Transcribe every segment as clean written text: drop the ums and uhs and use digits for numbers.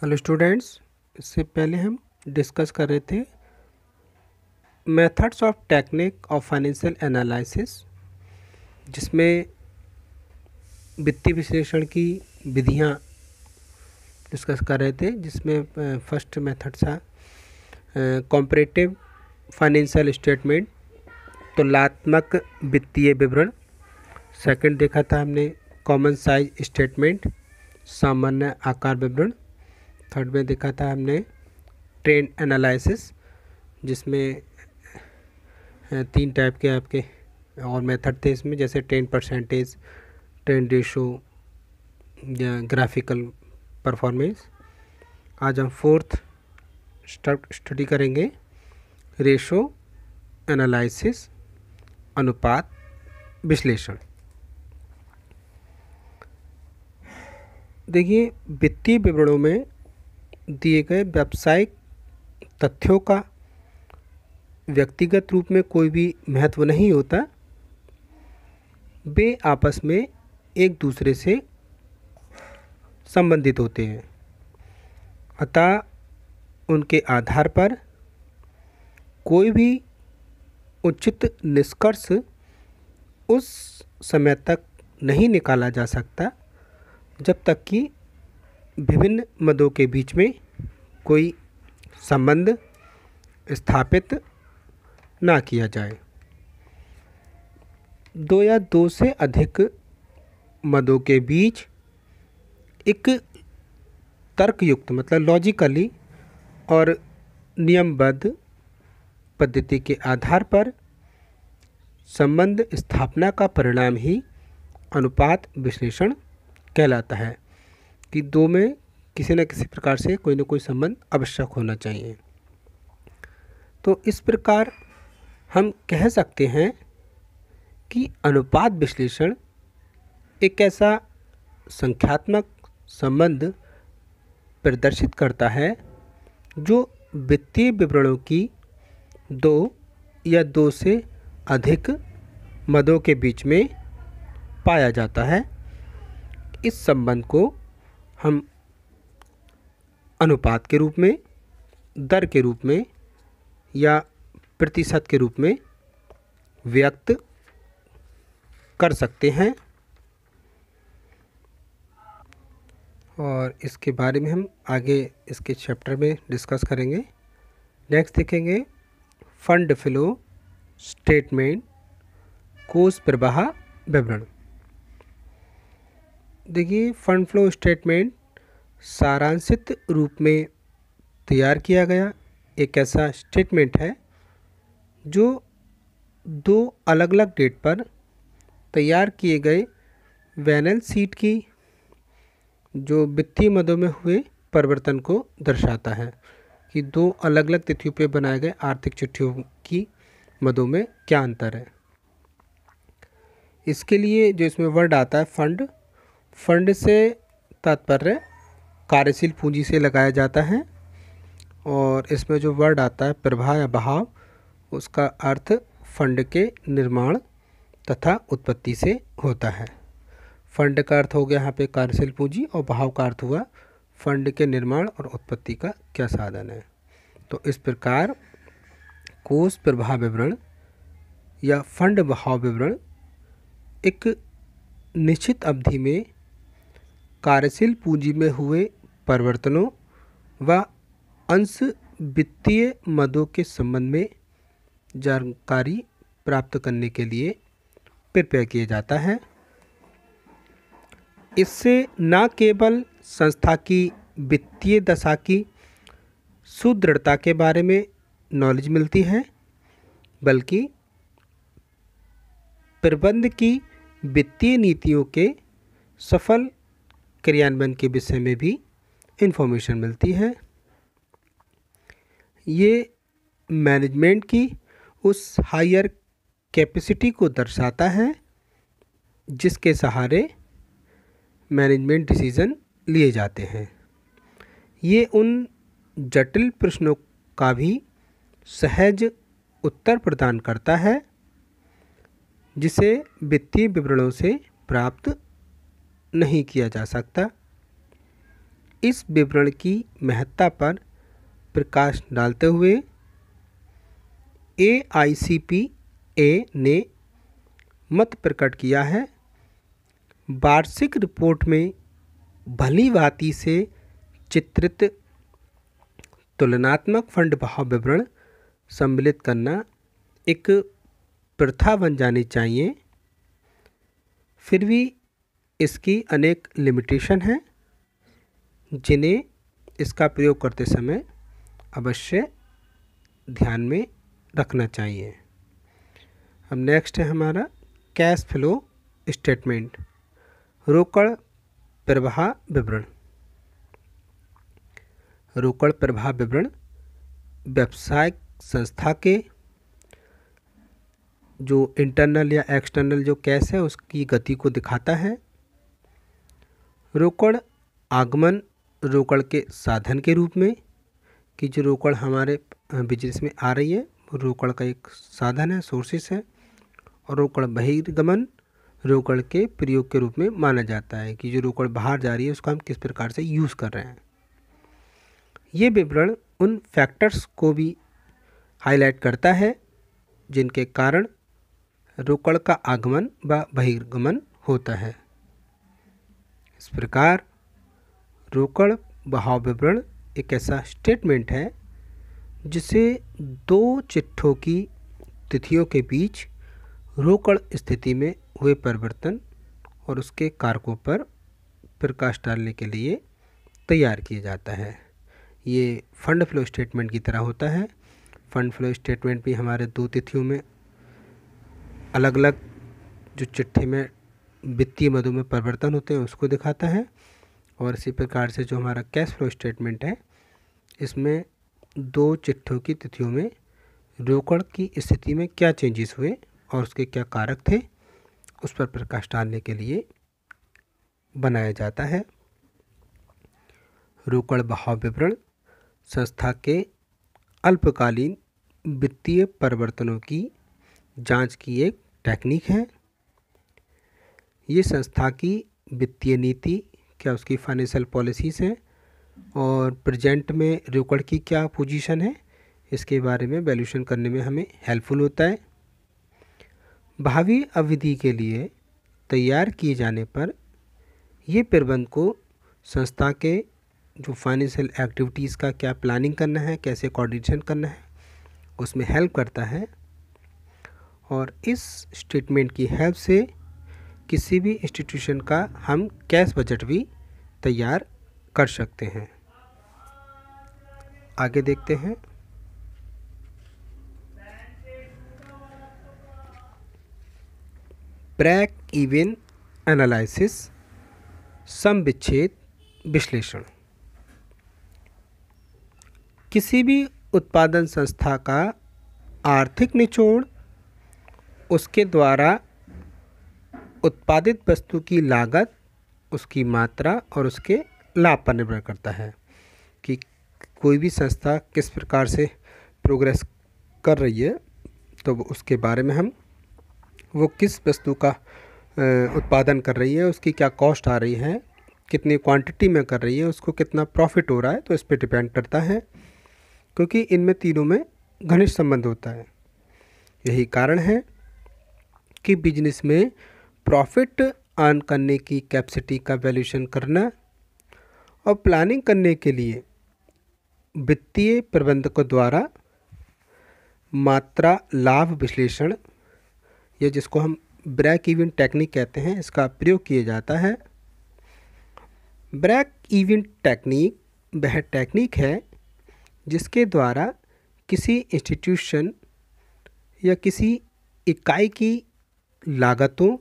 Hello students, इससे पहले हम डिस्कस कर रहे थे methods of technique of financial analysis, जिसमें वित्तीय विश्लेषण की विधियां डिस्कस कर रहे थे। जिसमें फर्स्ट मेथड था कॉम्परेटिव फाइनेंशियल स्टेटमेंट, तुलनात्मक वित्तीय विवरण। सेकंड देखा था हमने कॉमन साइज स्टेटमेंट, सामान्य आकार विवरण। थर्ड में देखा था हमने ट्रेंड एनालिसिस, जिसमें 3 टाइप के आपके और मेथड थे इसमें, जैसे 10%, ट्रेंड रेशो या ग्राफिकल परफॉर्मेंस। आज हम फोर्थ स्टडी करेंगे रेशो एनालिसिस, अनुपात विश्लेषण। देखिए, वित्तीय विवरणों में दिए गए व्यावसायिक तथ्यों का व्यक्तिगत रूप में कोई भी महत्व नहीं होता। वे आपस में एक दूसरे से संबंधित होते हैं, अतः उनके आधार पर कोई भी उचित निष्कर्ष उस समय तक नहीं निकाला जा सकता जब तक कि विभिन्न मदों के बीच में कोई संबंध स्थापित ना किया जाए। 2 या 2 से अधिक मदों के बीच एक तर्कयुक्त मतलब लॉजिकली और नियमबद्ध पद्धति के आधार पर संबंध स्थापना का परिणाम ही अनुपात विश्लेषण कहलाता है कि 2 में किसी न किसी प्रकार से कोई न कोई संबंध आवश्यक होना चाहिए। तो इस प्रकार हम कह सकते हैं कि अनुपात विश्लेषण एक ऐसा संख्यात्मक संबंध प्रदर्शित करता है जो वित्तीय विवरणों की 2 या 2 से अधिक मदों के बीच में पाया जाता है। इस संबंध को हम अनुपात के रूप में, दर के रूप में या प्रतिशत के रूप में व्यक्त कर सकते हैं, और इसके बारे में हम आगे इसके चैप्टर में डिस्कस करेंगे। नेक्स्ट देखेंगे फंड फ्लो स्टेटमेंट, कोष प्रवाह विवरण। देखिए, फंड फ्लो स्टेटमेंट सारांशित रूप में तैयार किया गया एक ऐसा स्टेटमेंट है जो 2 अलग अलग डेट पर तैयार किए गए बैलेंस शीट की जो वित्तीय मदों में हुए परिवर्तन को दर्शाता है कि 2 अलग अलग तिथियों पर बनाए गए आर्थिक चिट्ठियों की मदों में क्या अंतर है। इसके लिए जो इसमें वर्ड आता है फंड, फंड से तात्पर्य कार्यशील पूंजी से लगाया जाता है, और इसमें जो वर्ड आता है प्रवाह या बहाव, उसका अर्थ फंड के निर्माण तथा उत्पत्ति से होता है। फंड का अर्थ हो गया यहाँ पे कार्यशील पूंजी, और बहाव का अर्थ हुआ फंड के निर्माण और उत्पत्ति का क्या साधन है। तो इस प्रकार कोष प्रवाह विवरण या फंड बहाव विवरण एक निश्चित अवधि में कार्यशील पूंजी में हुए परिवर्तनों व अंश वित्तीय मदों के संबंध में जानकारी प्राप्त करने के लिए प्रिपेयर किया जाता है। इससे न केवल संस्था की वित्तीय दशा की सुदृढ़ता के बारे में नॉलेज मिलती है, बल्कि प्रबंध की वित्तीय नीतियों के सफल क्रियान्वयन के विषय में भी इंफॉर्मेशन मिलती है। ये मैनेजमेंट की उस हायर कैपेसिटी को दर्शाता है जिसके सहारे मैनेजमेंट डिसीजन लिए जाते हैं। ये उन जटिल प्रश्नों का भी सहज उत्तर प्रदान करता है जिसे वित्तीय विवरणों से प्राप्त नहीं किया जा सकता। इस विवरण की महत्ता पर प्रकाश डालते हुए AICPA ने मत प्रकट किया है। वार्षिक रिपोर्ट में भली भांति से चित्रित तुलनात्मक फंड बहाव विवरण सम्मिलित करना एक प्रथा बन जानी चाहिए। फिर भी इसकी अनेक लिमिटेशन हैं जिन्हें इसका प्रयोग करते समय अवश्य ध्यान में रखना चाहिए। अब नेक्स्ट है हमारा कैश फ्लो स्टेटमेंट, रोकड़ प्रवाह विवरण। रोकड़ प्रवाह विवरण व्यावसायिक संस्था के जो इंटरनल या एक्सटर्नल जो कैश है उसकी गति को दिखाता है। रोकड़ आगमन रोकड़ के साधन के रूप में, कि जो रोकड़ हमारे बिजनेस में आ रही है वो रोकड़ का एक साधन है, सोर्सेस है। और रोकड़ बहिर्गमन रोकड़ के प्रयोग के रूप में माना जाता है, कि जो रोकड़ बाहर जा रही है उसको हम किस प्रकार से यूज़ कर रहे हैं। ये विवरण उन फैक्टर्स को भी हाईलाइट करता है जिनके कारण रोकड़ का आगमन व बहिर्गमन होता है। इस प्रकार रोकड़ बहाव विवरण एक ऐसा स्टेटमेंट है जिसे दो चिट्ठों की तिथियों के बीच रोकड़ स्थिति में हुए परिवर्तन और उसके कारकों पर प्रकाश डालने के लिए तैयार किया जाता है। ये फंड फ्लो स्टेटमेंट की तरह होता है। फंड फ्लो स्टेटमेंट भी हमारे दो तिथियों में अलग अलग जो चिट्ठी में वित्तीय मदों में परिवर्तन होते हैं उसको दिखाता है। और इसी प्रकार से जो हमारा कैश फ्लो स्टेटमेंट है इसमें दो चिट्ठों की तिथियों में रोकड़ की स्थिति में क्या चेंजेस हुए और उसके क्या कारक थे उस पर प्रकाश डालने के लिए बनाया जाता है। रोकड़ बहाव विवरण संस्था के अल्पकालीन वित्तीय परिवर्तनों की जांच की एक टेक्निक है। ये संस्था की वित्तीय नीति, क्या उसकी फाइनेंशियल पॉलिसीज़ हैं और प्रेजेंट में रोकड़ की क्या पोजीशन है, इसके बारे में वैल्यूएशन करने में हमें हेल्पफुल होता है। भावी अवधि के लिए तैयार किए जाने पर ये प्रबंध को संस्था के जो फाइनेंशियल एक्टिविटीज़ का क्या प्लानिंग करना है, कैसे कोऑर्डिनेशन करना है, उसमें हेल्प करता है। और इस स्टेटमेंट की हेल्प से किसी भी इंस्टीट्यूशन का हम कैश बजट भी तैयार कर सकते हैं। आगे देखते हैं। ब्रेक इवन एनालिसिस, सम विच्छेद विश्लेषण। किसी भी उत्पादन संस्था का आर्थिक निचोड़ उसके द्वारा उत्पादित वस्तु की लागत, उसकी मात्रा और उसके लाभ पर निर्भर करता है कि कोई भी संस्था किस प्रकार से प्रोग्रेस कर रही है। तो उसके बारे में हम वो किस वस्तु का उत्पादन कर रही है, उसकी क्या कॉस्ट आ रही है, कितनी क्वांटिटी में कर रही है, उसको कितना प्रॉफिट हो रहा है, तो इस पर डिपेंड करता है, क्योंकि इनमें तीनों में घनिष्ठ संबंध होता है। यही कारण है कि बिजनेस में प्रॉफिट अर्न करने की कैपेसिटी का वैल्यूएशन करना और प्लानिंग करने के लिए वित्तीय प्रबंधकों द्वारा मात्रा लाभ विश्लेषण, या जिसको हम ब्रेक इवन टेक्निक कहते हैं, इसका प्रयोग किया जाता है। ब्रेक इवन टेक्निक वह टेक्निक है जिसके द्वारा किसी इंस्टीट्यूशन या किसी इकाई की लागतों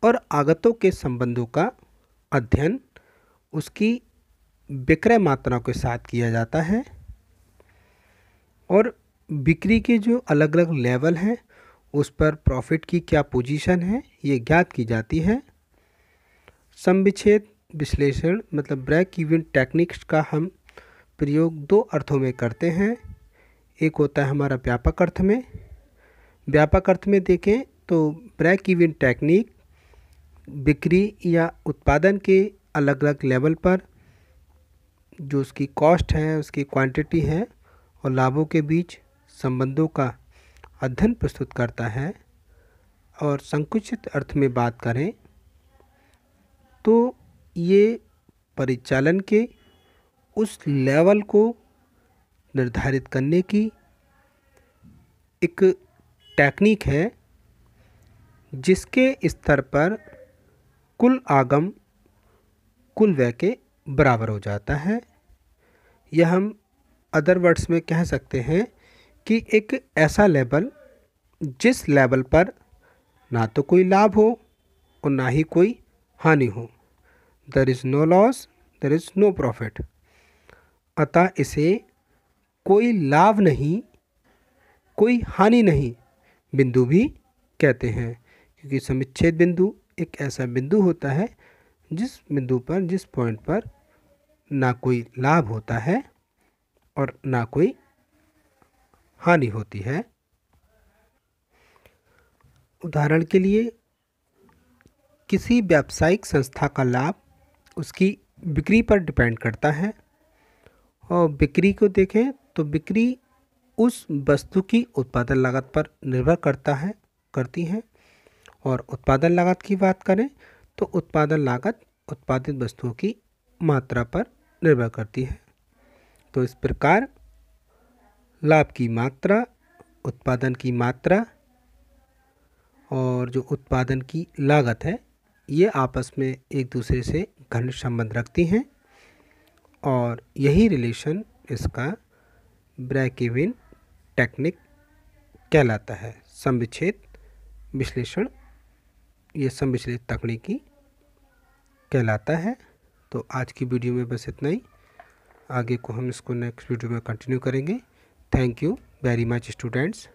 और आगतों के संबंधों का अध्ययन उसकी विक्रय मात्राओं के साथ किया जाता है और बिक्री के जो अलग अलग लेवल हैं उस पर प्रॉफिट की क्या पोजीशन है ये ज्ञात की जाती है। सम विच्छेद विश्लेषण मतलब ब्रेक इवन टेक्निक्स का हम प्रयोग दो अर्थों में करते हैं। एक होता है हमारा व्यापक अर्थ में। व्यापक अर्थ में देखें तो ब्रेक इवन टेक्निक बिक्री या उत्पादन के अलग अलग लेवल पर जो उसकी कॉस्ट है, उसकी क्वांटिटी है और लाभों के बीच संबंधों का अध्ययन प्रस्तुत करता है। और संकुचित अर्थ में बात करें तो ये परिचालन के उस लेवल को निर्धारित करने की एक टेक्निक है जिसके स्तर पर कुल आगम कुल व्यय के बराबर हो जाता है। यह हम अदर वर्ड्स में कह सकते हैं कि एक ऐसा लेवल जिस लेवल पर ना तो कोई लाभ हो और ना ही कोई हानि हो। There is no loss, there is no profit. अतः इसे कोई लाभ नहीं, कोई हानि नहीं बिंदु भी कहते हैं, क्योंकि समुच्छेद बिंदु एक ऐसा बिंदु होता है जिस बिंदु पर, जिस पॉइंट पर ना कोई लाभ होता है और ना कोई हानि होती है। उदाहरण के लिए किसी व्यावसायिक संस्था का लाभ उसकी बिक्री पर डिपेंड करता है। और बिक्री को देखें तो बिक्री उस वस्तु की उत्पादन लागत पर निर्भर करती है। और उत्पादन लागत की बात करें तो उत्पादन लागत उत्पादित वस्तुओं की मात्रा पर निर्भर करती है। तो इस प्रकार लाभ की मात्रा, उत्पादन की मात्रा और जो उत्पादन की लागत है, ये आपस में एक दूसरे से घनिष्ठ संबंध रखती हैं और यही रिलेशन इसका ब्रेक इवन टेक्निक कहलाता है। समविच्छेद विश्लेषण, ये समविच्छेद तकनीकी कहलाता है। तो आज की वीडियो में बस इतना ही। आगे को हम इसको नेक्स्ट वीडियो में कंटिन्यू करेंगे। Thank you very much students.